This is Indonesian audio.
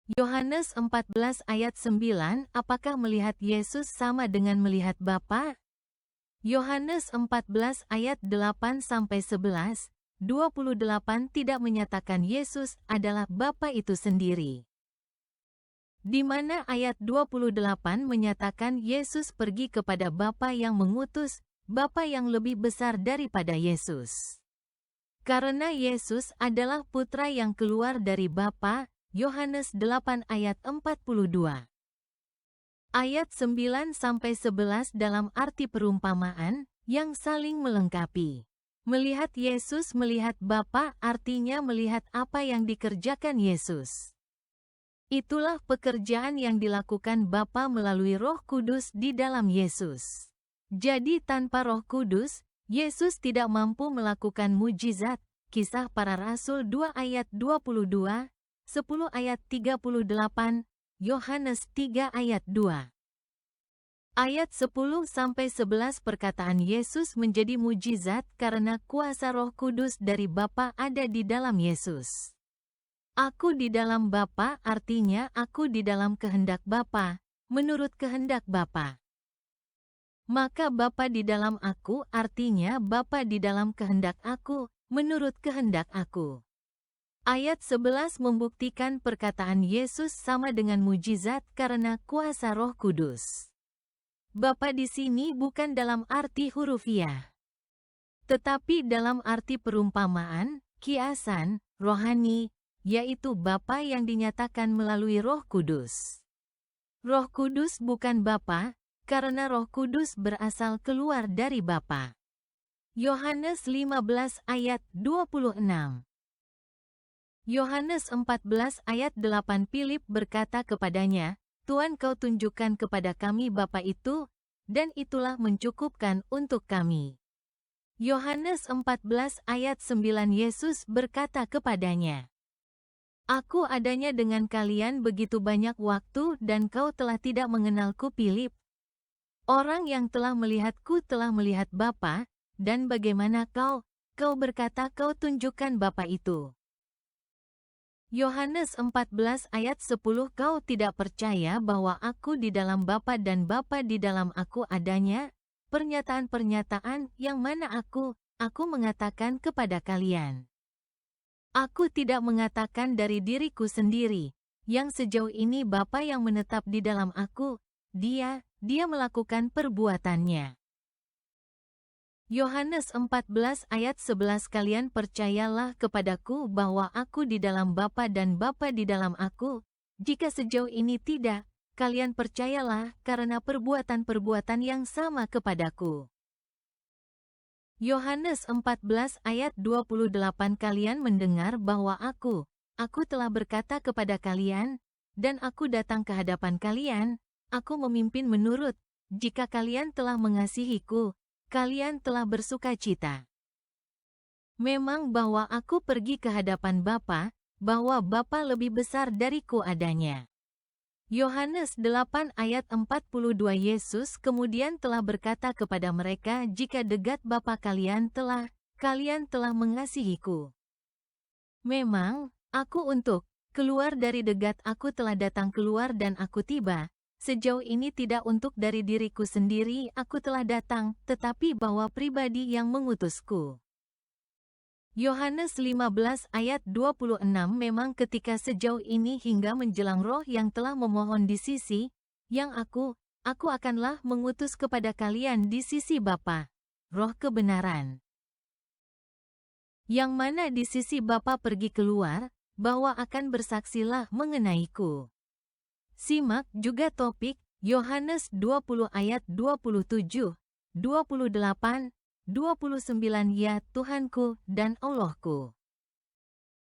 Yohanes 14 ayat 9. Apakah melihat Yesus sama dengan melihat Bapa? Yohanes 14 ayat 8-11, 28 tidak menyatakan Yesus adalah Bapa itu sendiri. Di mana ayat 28 menyatakan Yesus pergi kepada Bapa yang mengutus, Bapa yang lebih besar daripada Yesus. Karena Yesus adalah putra yang keluar dari Bapa, Yohanes 8 ayat 42. Ayat 9-11 dalam arti perumpamaan, yang saling melengkapi. Melihat Yesus melihat Bapa artinya melihat apa yang dikerjakan Yesus. Itulah pekerjaan yang dilakukan Bapa melalui Roh Kudus di dalam Yesus. Jadi tanpa Roh Kudus, Yesus tidak mampu melakukan mujizat. Kisah Para Rasul 2 ayat 22, 10 ayat 38, Yohanes 3 ayat 2. Ayat 10-11 perkataan Yesus menjadi mujizat karena kuasa Roh Kudus dari Bapa ada di dalam Yesus. Aku di dalam Bapa artinya aku di dalam kehendak Bapa, menurut kehendak Bapa. Maka Bapa di dalam aku artinya Bapa di dalam kehendak aku, menurut kehendak aku. Ayat 11 membuktikan perkataan Yesus sama dengan mujizat karena kuasa Roh Kudus. Bapa di sini bukan dalam arti hurufiah, tetapi dalam arti perumpamaan, kiasan, rohani, yaitu Bapa yang dinyatakan melalui Roh Kudus. Roh Kudus bukan Bapa, karena Roh Kudus berasal keluar dari Bapa. Yohanes 15 ayat 26. Yohanes 14 ayat 8 Filip berkata kepadanya, Tuhan kau tunjukkan kepada kami Bapa itu, dan itulah mencukupkan untuk kami. Yohanes 14 ayat 9 Yesus berkata kepadanya, Aku adanya dengan kalian begitu banyak waktu dan kau telah tidak mengenalku Filip. Orang yang telah melihatku telah melihat Bapa, dan bagaimana kau berkata kau tunjukkan Bapa itu. Yohanes 14 ayat 10 Kau tidak percaya bahwa aku di dalam Bapa dan Bapa di dalam aku adanya, pernyataan-pernyataan yang mana aku mengatakan kepada kalian. Aku tidak mengatakan dari diriku sendiri, yang sejauh ini Bapa yang menetap di dalam aku, dia melakukan perbuatannya. Yohanes 14 ayat 11 Kalian percayalah kepadaku bahwa aku di dalam Bapa dan Bapa di dalam aku, jika sejauh ini tidak, kalian percayalah karena perbuatan-perbuatan yang sama kepadaku. Yohanes 14 ayat 28 Kalian mendengar bahwa aku telah berkata kepada kalian, dan aku datang ke hadapan kalian, aku memimpin menurut, jika kalian telah mengasihiku, kalian telah bersukacita. Memang bahwa aku pergi ke hadapan Bapa, bahwa Bapa lebih besar dariku adanya. Yohanes 8 ayat 42 Yesus kemudian telah berkata kepada mereka jika degat Bapa kalian telah mengasihiku. Memang, aku untuk keluar dari degat aku telah datang keluar dan aku tiba. Sejauh ini tidak untuk dari diriku sendiri aku telah datang, tetapi bahwa pribadi yang mengutusku. Yohanes 15 ayat 26 Memang ketika sejauh ini hingga menjelang roh yang telah memohon di sisi, yang aku akanlah mengutus kepada kalian di sisi Bapa, roh kebenaran. Yang mana di sisi Bapa pergi keluar, bahwa akan bersaksilah mengenaiku. Simak juga topik, Yohanes 20 ayat 27, 28, 29 Ya Tuhanku dan Allahku.